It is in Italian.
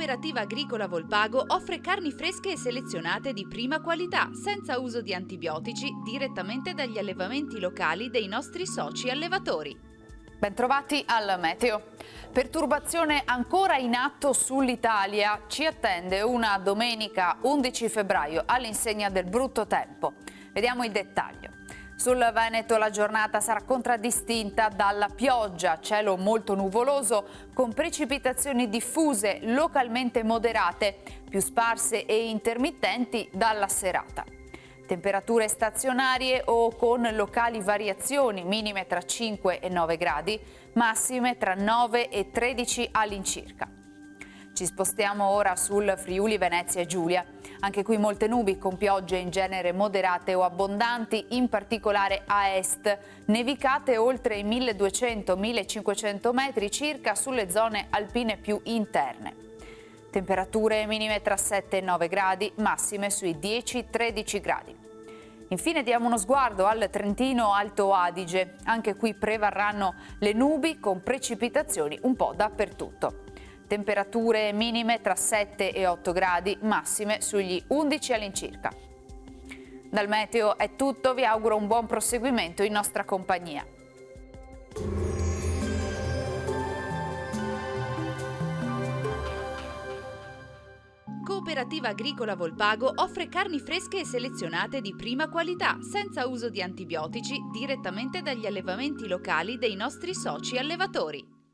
Cooperativa Agricola Volpago offre carni fresche e selezionate di prima qualità, senza uso di antibiotici, direttamente dagli allevamenti locali dei nostri soci allevatori. Bentrovati al Meteo. Perturbazione ancora in atto sull'Italia. Ci attende una domenica 11 febbraio all'insegna del brutto tempo. Vediamo il dettaglio. Sul Veneto la giornata sarà contraddistinta dalla pioggia, cielo molto nuvoloso, con precipitazioni diffuse, localmente moderate, più sparse e intermittenti dalla serata. Temperature stazionarie o con locali variazioni, minime tra 5 e 9 gradi, massime tra 9 e 13 all'incirca. Ci spostiamo ora sul Friuli Venezia Giulia. Anche qui molte nubi con piogge in genere moderate o abbondanti, in particolare a est, nevicate oltre i 1200-1500 metri circa sulle zone alpine più interne. Temperature minime tra 7 e 9 gradi, massime sui 10-13 gradi. Infine diamo uno sguardo al Trentino Alto Adige. Anche qui prevarranno le nubi con precipitazioni un po' dappertutto. Temperature minime tra 7 e 8 gradi, massime sugli 11 all'incirca. Dal Meteo è tutto, vi auguro un buon proseguimento in nostra compagnia. Cooperativa Agricola Volpago offre carni fresche e selezionate di prima qualità, senza uso di antibiotici, direttamente dagli allevamenti locali dei nostri soci allevatori.